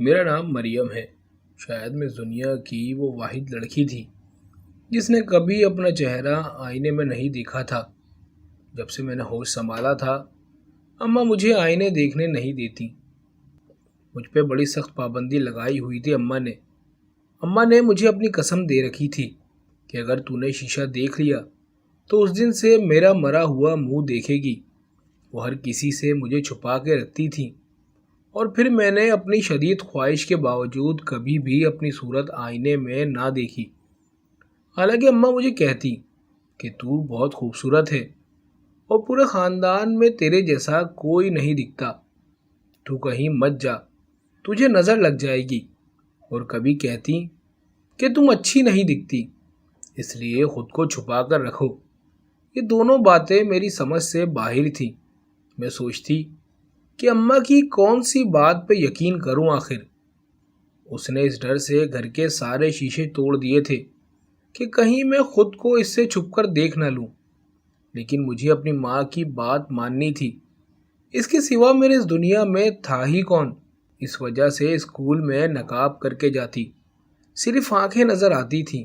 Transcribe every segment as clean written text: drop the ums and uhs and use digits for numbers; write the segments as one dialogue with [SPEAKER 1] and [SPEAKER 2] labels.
[SPEAKER 1] میرا نام مریم ہے۔ شاید میں دنیا کی وہ واحد لڑکی تھی جس نے کبھی اپنا چہرہ آئینے میں نہیں دیکھا تھا۔ جب سے میں نے ہوش سنبھالا تھا، اماں مجھے آئینے دیکھنے نہیں دیتی۔ مجھ پہ بڑی سخت پابندی لگائی ہوئی تھی اماں نے مجھے اپنی قسم دے رکھی تھی کہ اگر تو نے شیشہ دیکھ لیا تو اس دن سے میرا مرا ہوا منہ دیکھے گی۔ وہ ہر کسی سے مجھے چھپا کے رکھتی تھی، اور پھر میں نے اپنی شدید خواہش کے باوجود کبھی بھی اپنی صورت آئینے میں نہ دیکھی۔ حالانکہ اماں مجھے کہتی کہ تو بہت خوبصورت ہے اور پورے خاندان میں تیرے جیسا کوئی نہیں دکھتا، تو کہیں مت جا، تجھے نظر لگ جائے گی۔ اور کبھی کہتی کہ تم اچھی نہیں دکھتی، اس لیے خود کو چھپا کر رکھو۔ یہ دونوں باتیں میری سمجھ سے باہر تھیں۔ میں سوچتی کہ اماں کی کون سی بات پہ یقین کروں آخر۔ اس نے اس ڈر سے گھر کے سارے شیشے توڑ دیے تھے کہ کہیں میں خود کو اس سے چھپ کر دیکھ نہ لوں، لیکن مجھے اپنی ماں کی بات ماننی تھی۔ اس کے سوا میرے اس دنیا میں تھا ہی کون؟ اس وجہ سے اسکول میں نقاب کر کے جاتی، صرف آنکھیں نظر آتی تھیں۔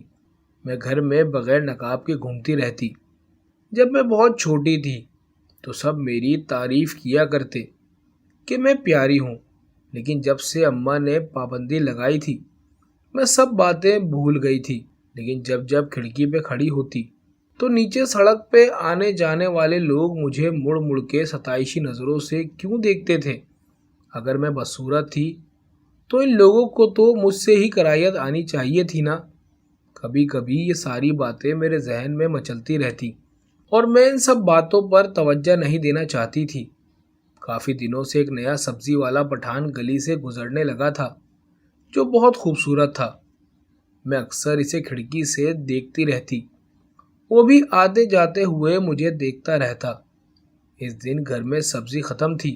[SPEAKER 1] میں گھر میں بغیر نقاب کے گھومتی رہتی۔ جب میں بہت چھوٹی تھی تو سب میری تعریف کیا کرتے کہ میں پیاری ہوں، لیکن جب سے اماں نے پابندی لگائی تھی میں سب باتیں بھول گئی تھی۔ لیکن جب کھڑکی پہ کھڑی ہوتی تو نیچے سڑک پہ آنے جانے والے لوگ مجھے مڑ مڑ کے ستائشی نظروں سے کیوں دیکھتے تھے؟ اگر میں بدصورت تھی تو ان لوگوں کو تو مجھ سے ہی کرائیت آنی چاہیے تھی نا۔ کبھی کبھی یہ ساری باتیں میرے ذہن میں مچلتی رہتی اور میں ان سب باتوں پر توجہ نہیں دینا چاہتی تھی۔ کافی دنوں سے ایک نیا سبزی والا پٹھان گلی سے گزرنے لگا تھا جو بہت خوبصورت تھا۔ میں اکثر اسے کھڑکی سے دیکھتی رہتی، وہ بھی آتے جاتے ہوئے مجھے دیکھتا رہتا۔ اس دن گھر میں سبزی ختم تھی،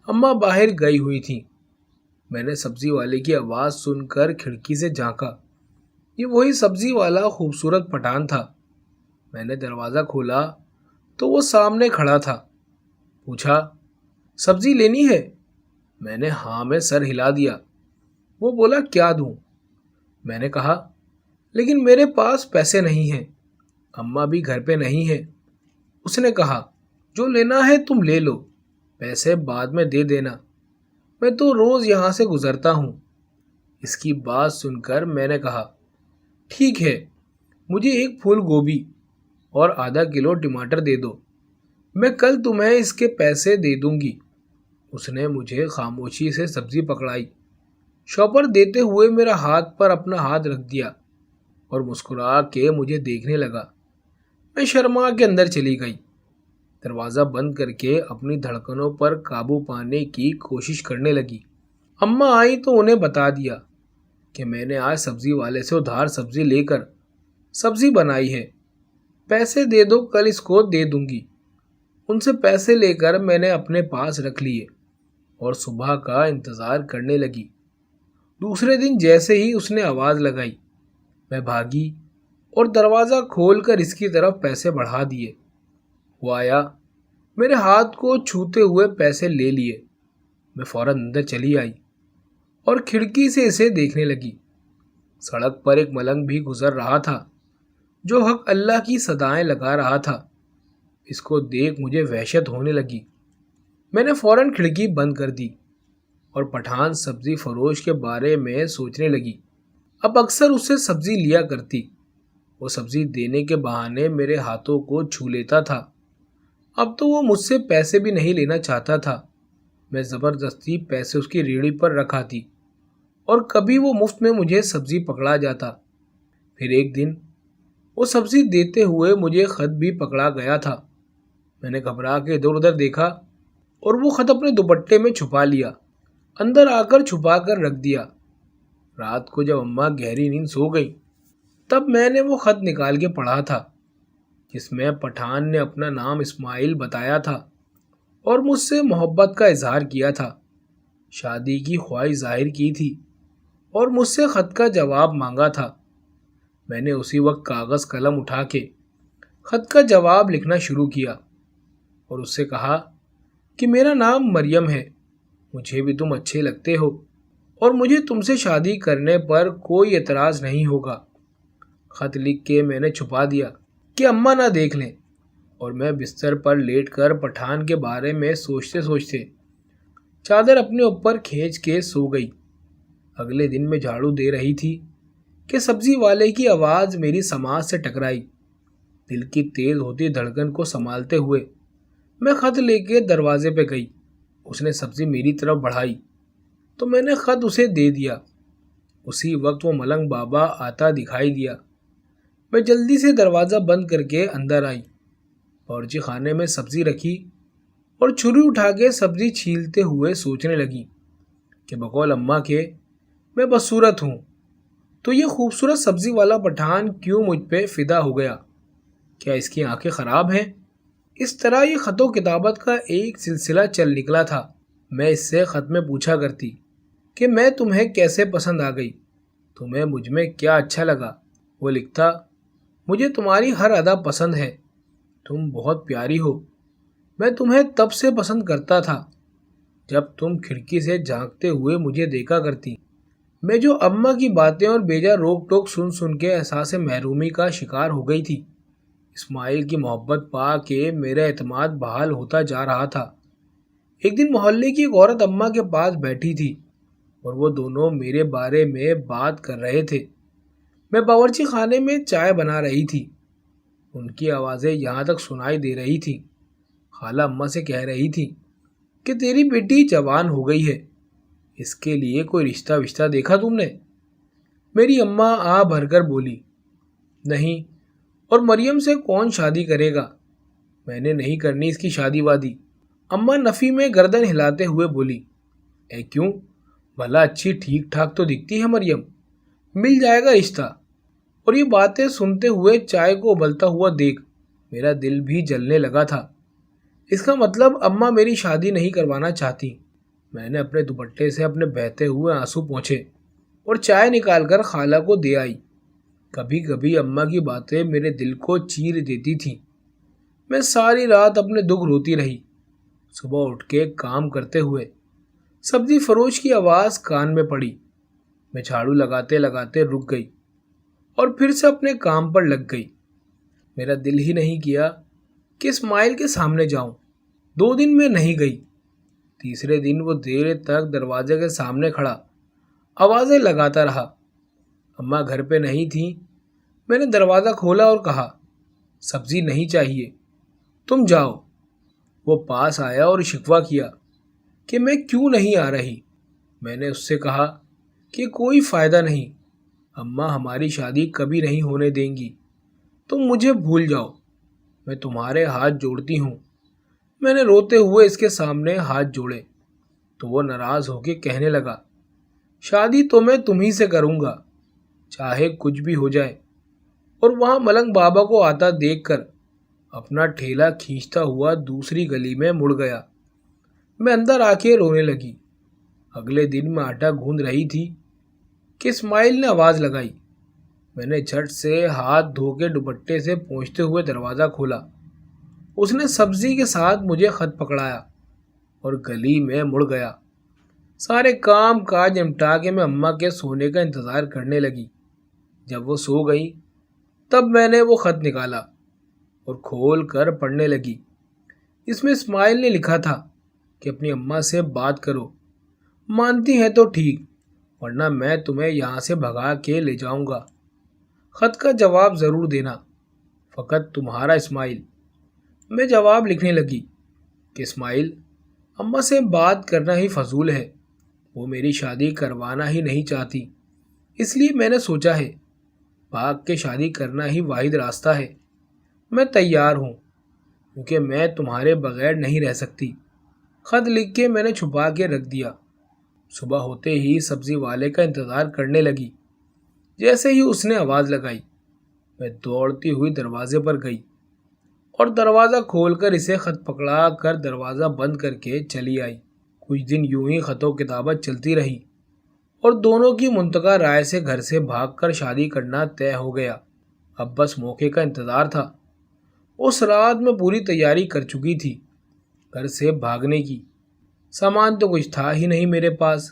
[SPEAKER 1] اماں باہر گئی ہوئی تھی۔ میں نے سبزی والے کی آواز سن کر کھڑکی سے جھانکا۔ یہ وہی سبزی والا خوبصورت پٹھان تھا۔ میں نے دروازہ کھولا تو وہ سامنے کھڑا تھا۔ پوچھا، سبزی لینی ہے؟ میں نے ہاں میں سر ہلا دیا۔ وہ بولا، کیا دوں؟ میں نے کہا، لیکن میرے پاس پیسے نہیں ہیں، اماں بھی گھر پہ نہیں ہے۔ اس نے کہا، جو لینا ہے تم لے لو، پیسے بعد میں دے دینا، میں تو روز یہاں سے گزرتا ہوں۔ اس کی بات سن کر میں نے کہا، ٹھیک ہے، مجھے ایک پھول گوبھی اور آدھا کلو ٹماٹر دے دو، میں کل تمہیں اس کے پیسے دے دوں گی۔ اس نے مجھے خاموشی سے سبزی پکڑائی، شاپر دیتے ہوئے میرا ہاتھ پر اپنا ہاتھ رکھ دیا اور مسکرا کے مجھے دیکھنے لگا۔ میں شرما کے اندر چلی گئی، دروازہ بند کر کے اپنی دھڑکنوں پر قابو پانے کی کوشش کرنے لگی۔ اماں آئی تو انہیں بتا دیا کہ میں نے آج سبزی والے سے ادھار سبزی لے کر سبزی بنائی ہے، پیسے دے دو، کل اس کو دے دوں گی۔ ان سے پیسے لے کر میں نے اپنے پاس رکھ لیے اور صبح کا انتظار کرنے لگی۔ دوسرے دن جیسے ہی اس نے آواز لگائی، میں بھاگی اور دروازہ کھول کر اس کی طرف پیسے بڑھا دیے۔ وہ آیا، میرے ہاتھ کو چھوتے ہوئے پیسے لے لیے۔ میں فوراً اندر چلی آئی اور کھڑکی سے اسے دیکھنے لگی۔ سڑک پر ایک ملنگ بھی گزر رہا تھا جو حق اللہ کی صدائیں لگا رہا تھا۔ اس کو دیکھ مجھے وحشت ہونے لگی۔ میں نے فوراً کھڑکی بند کر دی اور پٹھان سبزی فروش کے بارے میں سوچنے لگی۔ اب اکثر اس سے سبزی لیا کرتی، وہ سبزی دینے کے بہانے میرے ہاتھوں کو چھو لیتا تھا۔ اب تو وہ مجھ سے پیسے بھی نہیں لینا چاہتا تھا۔ میں زبردستی پیسے اس کی ریڑھی پر رکھاتی اور کبھی وہ مفت میں مجھے سبزی پکڑا جاتا۔ پھر ایک دن وہ سبزی دیتے ہوئے مجھے خط بھی پکڑا گیا تھا۔ میں نے گھبرا کے ادھر ادھر دیکھا اور وہ خط اپنے دوپٹے میں چھپا لیا، اندر آ کر چھپا کر رکھ دیا۔ رات کو جب اماں گہری نیند سو گئی تب میں نے وہ خط نکال کے پڑھا تھا جس میں پٹھان نے اپنا نام اسماعیل بتایا تھا اور مجھ سے محبت کا اظہار کیا تھا، شادی کی خواہش ظاہر کی تھی اور مجھ سے خط کا جواب مانگا تھا۔ میں نے اسی وقت کاغذ قلم اٹھا کے خط کا جواب لکھنا شروع کیا اور اس سے کہا کہ میرا نام مریم ہے، مجھے بھی تم اچھے لگتے ہو، اور مجھے تم سے شادی کرنے پر کوئی اعتراض نہیں ہوگا۔ خط لکھ کے میں نے چھپا دیا کہ اماں نہ دیکھ لیں، اور میں بستر پر لیٹ کر پٹھان کے بارے میں سوچتے سوچتے چادر اپنے اوپر کھینچ کے سو گئی۔ اگلے دن میں جھاڑو دے رہی تھی کہ سبزی والے کی آواز میری سماعت سے ٹکرائی۔ دل کی تیز ہوتی دھڑکن کو سنبھالتے ہوئے میں خط لے کے دروازے پہ گئی۔ اس نے سبزی میری طرف بڑھائی تو میں نے خط اسے دے دیا۔ اسی وقت وہ ملنگ بابا آتا دکھائی دیا۔ میں جلدی سے دروازہ بند کر کے اندر آئی، باورچی خانے میں سبزی رکھی اور چھری اٹھا کے سبزی چھیلتے ہوئے سوچنے لگی کہ بقول اماں کے میں بدصورت ہوں تو یہ خوبصورت سبزی والا پٹھان کیوں مجھ پہ فدا ہو گیا؟ کیا اس کی آنکھیں خراب ہیں؟ اس طرح یہ خط و کتابت کا ایک سلسلہ چل نکلا تھا۔ میں اس سے خط میں پوچھا کرتی کہ میں تمہیں کیسے پسند آ گئی، تمہیں مجھ میں کیا اچھا لگا۔ وہ لکھتا، مجھے تمہاری ہر ادا پسند ہے، تم بہت پیاری ہو۔ میں تمہیں تب سے پسند کرتا تھا جب تم کھڑکی سے جھانکتے ہوئے مجھے دیکھا کرتی۔ میں جو اماں کی باتیں اور بیجا روک ٹوک سن سن کے احساس محرومی کا شکار ہو گئی تھی، اسماعیل کی محبت پا کے میرا اعتماد بحال ہوتا جا رہا تھا۔ ایک دن محلے کی ایک عورت اماں کے پاس بیٹھی تھی اور وہ دونوں میرے بارے میں بات کر رہے تھے۔ میں باورچی خانے میں چائے بنا رہی تھی، ان کی آوازیں یہاں تک سنائی دے رہی تھی۔ خالہ اماں سے کہہ رہی تھی کہ تیری بیٹی جوان ہو گئی ہے، اس کے لیے کوئی رشتہ وشتہ دیکھا تم نے؟ میری اماں آ بھر کر بولی، نہیں، اور مریم سے کون شادی کرے گا؟ میں نے نہیں کرنی اس کی شادی وادی۔ اماں نفی میں گردن ہلاتے ہوئے بولی، اے کیوں؟ بھلا اچھی ٹھیک ٹھاک تو دکھتی ہے مریم، مل جائے گا رشتہ۔ اور یہ باتیں سنتے ہوئے چائے کو ابلتا ہوا دیکھ میرا دل بھی جلنے لگا تھا۔ اس کا مطلب اماں میری شادی نہیں کروانا چاہتی۔ میں نے اپنے دوپٹے سے اپنے بہتے ہوئے آنسو پوچھے اور چائے نکال کر خالہ کو دے آئی۔ کبھی کبھی اماں کی باتیں میرے دل کو چیر دیتی تھیں۔ میں ساری رات اپنے دکھ روتی رہی۔ صبح اٹھ کے کام کرتے ہوئے سبزی فروش کی آواز کان میں پڑی۔ میں جھاڑو لگاتے لگاتے رک گئی اور پھر سے اپنے کام پر لگ گئی۔ میرا دل ہی نہیں کیا کہ اسماعیل کے سامنے جاؤں۔ 2 دن میں نہیں گئی۔ تیسرے دن وہ دیر تک دروازے کے سامنے کھڑا آوازیں لگاتا رہا۔ اماں گھر پہ نہیں تھی۔ میں نے دروازہ کھولا اور کہا، سبزی نہیں چاہیے، تم جاؤ۔ وہ پاس آیا اور شکوہ کیا کہ میں کیوں نہیں آ رہی۔ میں نے اس سے کہا کہ کوئی فائدہ نہیں، اماں ہماری شادی کبھی نہیں ہونے دیں گی، تم مجھے بھول جاؤ، میں تمہارے ہاتھ جوڑتی ہوں۔ میں نے روتے ہوئے اس کے سامنے ہاتھ جوڑے تو وہ ناراض ہو کے کہنے لگا، شادی تو میں تمہیں سے کروں گا، چاہے کچھ بھی ہو جائے۔ اور وہاں ملنگ بابا کو آتا دیکھ کر اپنا ٹھیلا کھینچتا ہوا دوسری گلی میں مڑ گیا۔ میں اندر آ کے رونے لگی۔ اگلے دن میں آٹا گوندھ رہی تھی کہ اسماعیل نے آواز لگائی۔ میں نے جھٹ سے ہاتھ دھو کے دوپٹے سے پونچھتے ہوئے دروازہ کھولا۔ اس نے سبزی کے ساتھ مجھے خط پکڑایا اور گلی میں مڑ گیا۔ سارے کام کاج نمٹا کے میں اماں کے سونے کا انتظار کرنے لگی۔ جب وہ سو گئی تب میں نے وہ خط نکالا اور کھول کر پڑھنے لگی۔ اس میں اسماعیل نے لکھا تھا کہ اپنی اماں سے بات کرو، مانتی ہے تو ٹھیک، ورنہ میں تمہیں یہاں سے بھگا کے لے جاؤں گا۔ خط کا جواب ضرور دینا، فقط تمہارا اسماعیل۔ میں جواب لکھنے لگی کہ اسماعیل، اماں سے بات کرنا ہی فضول ہے، وہ میری شادی کروانا ہی نہیں چاہتی، اس لیے میں نے سوچا ہے بھاگ کے شادی کرنا ہی واحد راستہ ہے۔ میں تیار ہوں کیونکہ میں تمہارے بغیر نہیں رہ سکتی۔ خط لکھ کے میں نے چھپا کے رکھ دیا۔ صبح ہوتے ہی سبزی والے کا انتظار کرنے لگی۔ جیسے ہی اس نے آواز لگائی میں دوڑتی ہوئی دروازے پر گئی اور دروازہ کھول کر اسے خط پکڑا کر دروازہ بند کر کے چلی آئی۔ کچھ دن یوں ہی خط و کتابت چلتی رہی اور دونوں کی منتقا رائے سے گھر سے بھاگ کر شادی کرنا طے ہو گیا۔ اب بس موقع کا انتظار تھا۔ اس رات میں پوری تیاری کر چکی تھی گھر سے بھاگنے کی۔ سامان تو کچھ تھا ہی نہیں میرے پاس،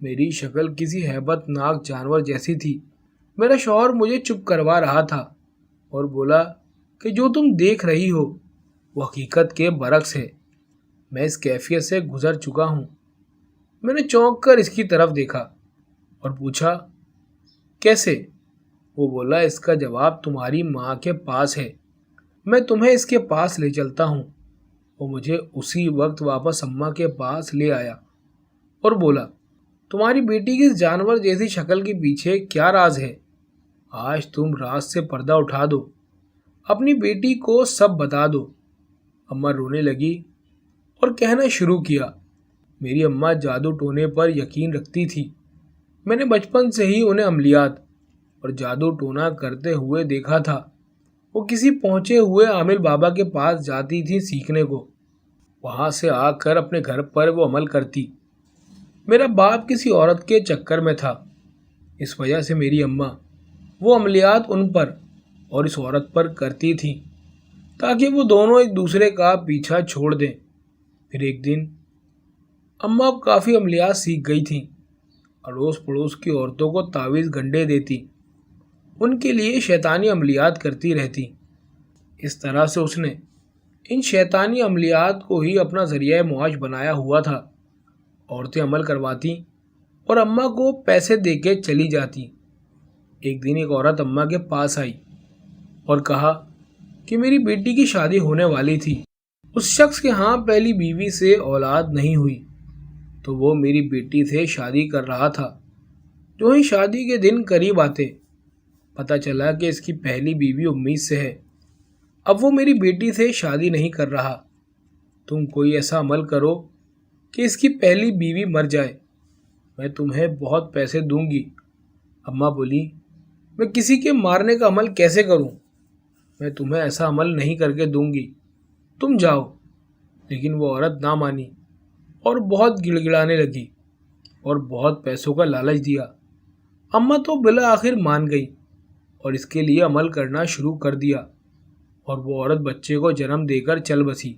[SPEAKER 1] میری شکل کسی ہیبت ناک جانور جیسی تھی۔ میرا شوہر مجھے چپ کروا رہا تھا اور بولا کہ جو تم دیکھ رہی ہو وہ حقیقت کے برعکس ہے۔ میں اس کیفیت سے گزر چکا ہوں۔ میں نے چونک کر اس کی طرف دیکھا اور پوچھا کیسے؟ وہ بولا اس کا جواب تمہاری ماں کے پاس ہے، میں تمہیں اس کے پاس لے چلتا ہوں۔ وہ مجھے اسی وقت واپس اماں کے پاس لے آیا اور بولا تمہاری بیٹی کی اس جانور جیسی شکل کے پیچھے کیا راز ہے؟ آج تم راز سے پردہ اٹھا دو، اپنی بیٹی کو سب بتا دو۔ اماں رونے لگی اور کہنا شروع کیا میری اماں جادو ٹونے پر یقین رکھتی تھی۔ میں نے بچپن سے ہی انہیں عملیات اور جادو ٹونا کرتے ہوئے دیکھا تھا۔ وہ کسی پہنچے ہوئے عامل بابا کے پاس جاتی تھی سیکھنے کو، وہاں سے آ کر اپنے گھر پر وہ عمل کرتی۔ میرا باپ کسی عورت کے چکر میں تھا، اس وجہ سے میری اماں وہ عملیات ان پر اور اس عورت پر کرتی تھی تاکہ وہ دونوں ایک دوسرے کا پیچھا چھوڑ دیں۔ پھر ایک دن اماں کافی عملیات سیکھ گئی تھیں، اڑوس پڑوس کی عورتوں کو تعویذ گنڈے دیتی، ان کے لیے شیطانی عملیات کرتی رہتی۔ اس طرح سے اس نے ان شیطانی عملیات کو ہی اپنا ذریعہ معاش بنایا ہوا تھا۔ عورتیں عمل کرواتی اور اماں کو پیسے دے کے چلی جاتی۔ ایک دن ایک عورت اماں کے پاس آئی اور کہا کہ میری بیٹی کی شادی ہونے والی تھی، اس شخص کے ہاں پہلی بیوی سے اولاد نہیں ہوئی تو وہ میری بیٹی سے شادی کر رہا تھا۔ جو ہی شادی کے دن قریب آتے پتہ چلا کہ اس کی پہلی بیوی امید سے ہے، اب وہ میری بیٹی سے شادی نہیں کر رہا۔ تم کوئی ایسا عمل کرو کہ اس کی پہلی بیوی مر جائے، میں تمہیں بہت پیسے دوں گی۔ اماں بولی میں کسی کے مارنے کا عمل کیسے کروں؟ میں تمہیں ایسا عمل نہیں کر کے دوں گی، تم جاؤ۔ لیکن وہ عورت نہ مانی اور بہت گڑ گڑانے لگی اور بہت پیسوں کا لالچ دیا۔ اماں تو بالآخر مان گئی اور اس کے لیے عمل کرنا شروع کر دیا اور وہ عورت بچے کو جنم دے کر چل بسی۔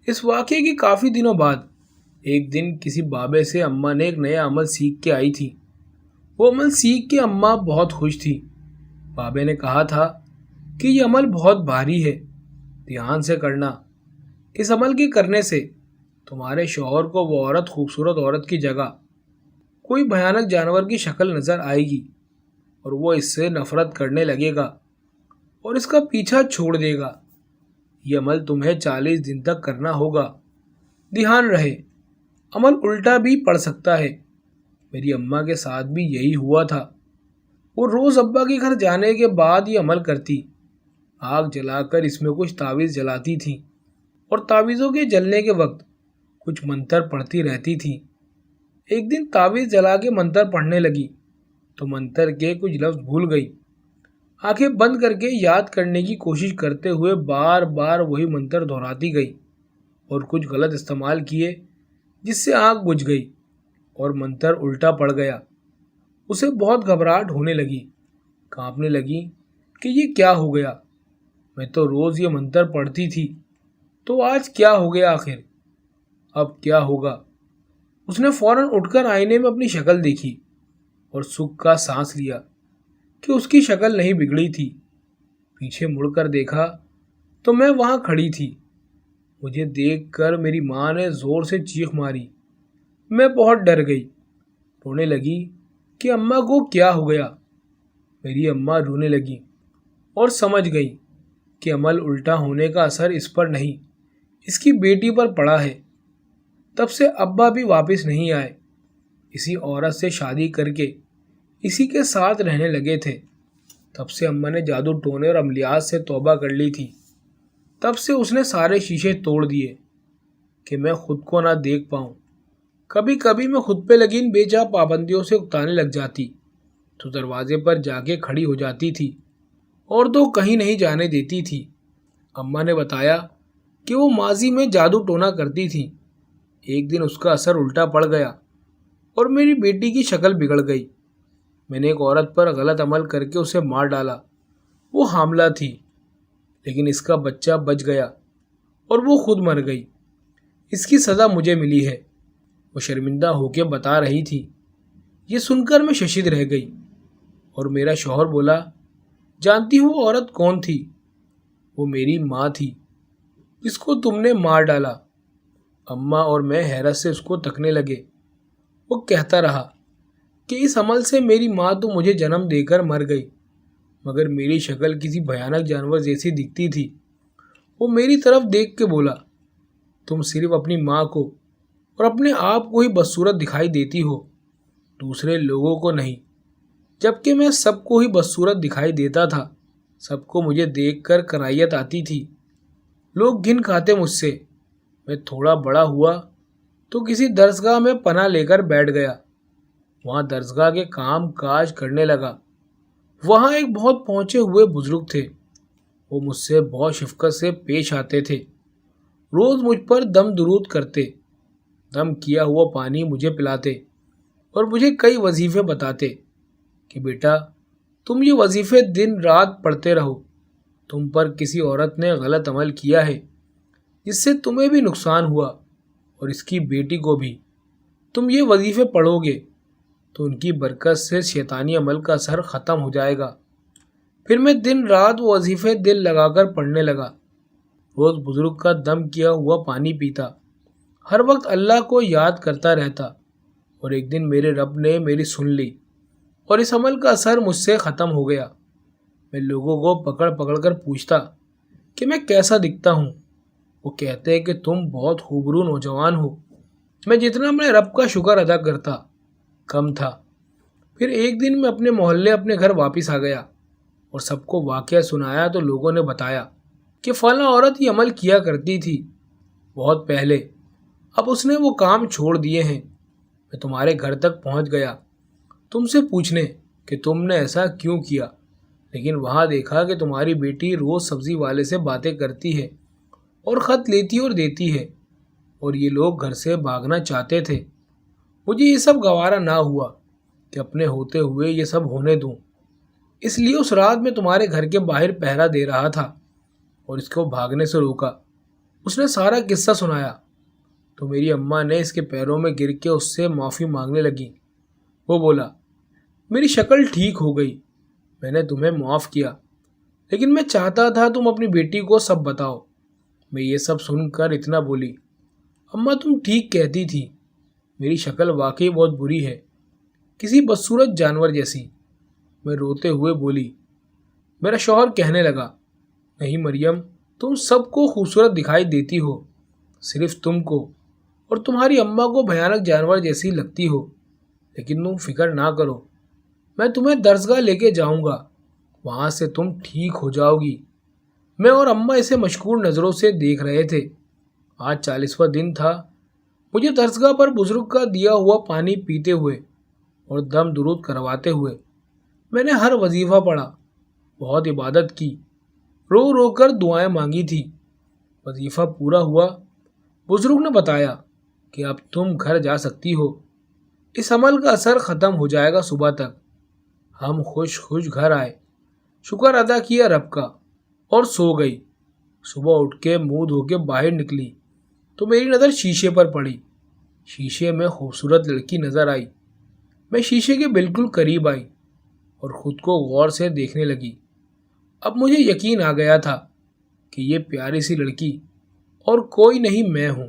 [SPEAKER 1] اس واقعے کے کافی دنوں بعد ایک دن کسی بابے سے اماں نے ایک نیا عمل سیکھ کے آئی تھی۔ وہ عمل سیکھ کے اماں بہت خوش تھی۔ بابے نے کہا تھا کہ یہ عمل بہت بھاری ہے، دھیان سے کرنا۔ اس عمل کے کرنے سے تمہارے شوہر کو وہ عورت خوبصورت عورت کی جگہ کوئی بھیانک جانور کی شکل نظر آئے گی اور وہ اس سے نفرت کرنے لگے گا اور اس کا پیچھا چھوڑ دے گا۔ یہ عمل تمہیں 40 دن تک کرنا ہوگا۔ دھیان رہے عمل الٹا بھی پڑ سکتا ہے۔ میری اماں کے ساتھ بھی یہی ہوا تھا۔ وہ روز ابا کے گھر جانے کے بعد یہ عمل کرتی، آگ جلا کر اس میں کچھ تعویذ جلاتی تھی اور تعویذوں کے جلنے کے وقت کچھ منتر پڑھتی رہتی تھی۔ ایک دن تعویذ جلا کے منتر پڑھنے لگی تو منتر کے کچھ لفظ بھول گئی۔ آنکھیں بند کر کے یاد کرنے کی کوشش کرتے ہوئے بار بار وہی منتر دہراتی گئی اور کچھ غلط استعمال کیے جس سے آنکھ بجھ گئی اور منتر الٹا پڑ گیا۔ اسے بہت گھبراہٹ ہونے لگی، کانپنے لگی کہ یہ کیا ہو گیا، میں تو روز یہ منتر پڑھتی تھی تو آج کیا ہو گیا آخر؟ اب کیا ہوگا؟ اس نے فوراً اٹھ کر آئینے میں اپنی شکل دیکھی اور سکھ کا سانس لیا کہ اس کی شکل نہیں بگڑی تھی۔ پیچھے مڑ کر دیکھا تو میں وہاں کھڑی تھی۔ مجھے دیکھ کر میری ماں نے زور سے چیخ ماری۔ میں بہت ڈر گئی، رونے لگی کہ اماں کو کیا ہو گیا۔ میری اماں رونے لگی اور سمجھ گئی کہ عمل الٹا ہونے کا اثر اس پر نہیں، اس کی بیٹی پر پڑا ہے۔ تب سے ابا بھی واپس نہیں آئے، اسی عورت سے شادی کر کے اسی کے ساتھ رہنے لگے تھے۔ تب سے اماں نے جادو ٹونے اور عملیات سے توبہ کر لی تھی۔ تب سے اس نے سارے شیشے توڑ دیے کہ میں خود کو نہ دیکھ پاؤں۔ کبھی کبھی میں خود پہ لگی ان بے جا پابندیوں سے اکتانے لگ جاتی تو دروازے پر جا کے کھڑی ہو جاتی تھی اور تو کہیں نہیں جانے دیتی تھی۔ اماں نے بتایا کہ وہ ماضی میں جادو ٹونا کرتی تھی۔ ایک دن اس کا اثر الٹا پڑ گیا اور میری بیٹی کی شکل بگڑ گئی۔ میں نے ایک عورت پر غلط عمل کر کے اسے مار ڈالا۔ وہ حاملہ تھی لیکن اس کا بچہ بچ گیا اور وہ خود مر گئی۔ اس کی سزا مجھے ملی ہے، وہ شرمندہ ہو کے بتا رہی تھی۔ یہ سن کر میں ششد رہ گئی اور میرا شوہر بولا، جانتی ہو وہ عورت کون تھی؟ وہ میری ماں تھی جس کو تم نے مار ڈالا۔ اماں اور میں حیرت سے اس کو تکنے لگے۔ وہ کہتا رہا کہ اس عمل سے میری ماں تو مجھے جنم دے کر مر گئی، مگر میری شکل کسی بھیانک جانور جیسی دکھتی تھی۔ وہ میری طرف دیکھ کے بولا، تم صرف اپنی ماں کو اور اپنے آپ کو ہی بدصورت دکھائی دیتی ہو، دوسرے لوگوں کو نہیں، جبکہ میں سب کو ہی بدصورت دکھائی دیتا تھا۔ سب کو مجھے دیکھ کر کرائیت آتی تھی، لوگ گھن کھاتے مجھ سے۔ میں تھوڑا بڑا ہوا تو کسی درسگاہ میں پناہ لے کر بیٹھ گیا، وہاں درسگاہ کے کام کاج کرنے لگا۔ وہاں ایک بہت پہنچے ہوئے بزرگ تھے، وہ مجھ سے بہت شفقت سے پیش آتے تھے، روز مجھ پر دم درود کرتے، دم کیا ہوا پانی مجھے پلاتے اور مجھے کئی وظیفے بتاتے کہ بیٹا تم یہ وظیفے دن رات پڑھتے رہو، تم پر کسی عورت نے غلط عمل کیا ہے جس سے تمہیں بھی نقصان ہوا اور اس کی بیٹی کو بھی، تم یہ وظیفے پڑھو گے تو ان کی برکت سے شیطانی عمل کا اثر ختم ہو جائے گا۔ پھر میں دن رات وہ وظیفے دل لگا کر پڑھنے لگا، روز بزرگ کا دم کیا ہوا پانی پیتا، ہر وقت اللہ کو یاد کرتا رہتا، اور ایک دن میرے رب نے میری سن لی اور اس عمل کا اثر مجھ سے ختم ہو گیا۔ میں لوگوں کو پکڑ پکڑ کر پوچھتا کہ میں کیسا دکھتا ہوں، وہ کہتے کہ تم بہت خوبرو نوجوان ہو۔ میں جتنا اپنے رب کا شکر ادا کرتا کم تھا۔ پھر ایک دن میں اپنے محلے اپنے گھر واپس آ گیا اور سب کو واقعہ سنایا تو لوگوں نے بتایا کہ فلاں عورت یہ عمل کیا کرتی تھی بہت پہلے، اب اس نے وہ کام چھوڑ دیے ہیں۔ میں تمہارے گھر تک پہنچ گیا تم سے پوچھنے کہ تم نے ایسا کیوں کیا، لیکن وہاں دیکھا کہ تمہاری بیٹی روز سبزی والے سے باتیں کرتی ہے اور خط لیتی اور دیتی ہے، اور یہ لوگ گھر سے بھاگنا چاہتے تھے۔ مجھے یہ سب گوارا نہ ہوا کہ اپنے ہوتے ہوئے یہ سب ہونے دوں، اس لیے اس رات میں تمہارے گھر کے باہر پہرا دے رہا تھا اور اس کو بھاگنے سے روکا۔ اس نے سارا قصہ سنایا تو میری اماں نے اس کے پیروں میں گر کے اس سے معافی مانگنے لگی۔ وہ بولا، میری شکل ٹھیک ہو گئی، میں نے تمہیں معاف کیا، لیکن میں چاہتا تھا تم اپنی بیٹی کو سب بتاؤ۔ میں یہ سب سن کر اتنا بولی، اماں تم ٹھیک کہتی تھی، میری شکل واقعی بہت بری ہے، کسی بدصورت جانور جیسی۔ میں روتے ہوئے بولی۔ میرا شوہر کہنے لگا، نہیں مریم، تم سب کو خوبصورت دکھائی دیتی ہو، صرف تم کو اور تمہاری اماں کو بھیانک جانور جیسی لگتی ہو، لیکن تم فکر نہ کرو، میں تمہیں درسگاہ لے کے جاؤں گا، وہاں سے تم ٹھیک ہو جاؤ گی۔ میں اور اماں اسے مشکور نظروں سے دیکھ رہے تھے۔ آج 40واں دن تھا۔ مجھے درسگاہ پر بزرگ کا دیا ہوا پانی پیتے ہوئے اور دم درود کرواتے ہوئے میں نے ہر وظیفہ پڑھا، بہت عبادت کی، رو رو کر دعائیں مانگی تھی۔ وظیفہ پورا ہوا، بزرگ نے بتایا کہ اب تم گھر جا سکتی ہو، اس عمل کا اثر ختم ہو جائے گا صبح تک۔ ہم خوش خوش گھر آئے، شکر ادا کیا رب کا اور سو گئی۔ صبح اٹھ کے منہ دھو کے باہر نکلی تو میری نظر شیشے پر پڑی۔ شیشے میں خوبصورت لڑکی نظر آئی۔ میں شیشے کے بالکل قریب آئی اور خود کو غور سے دیکھنے لگی۔ اب مجھے یقین آ گیا تھا کہ یہ پیاری سی لڑکی اور کوئی نہیں میں ہوں۔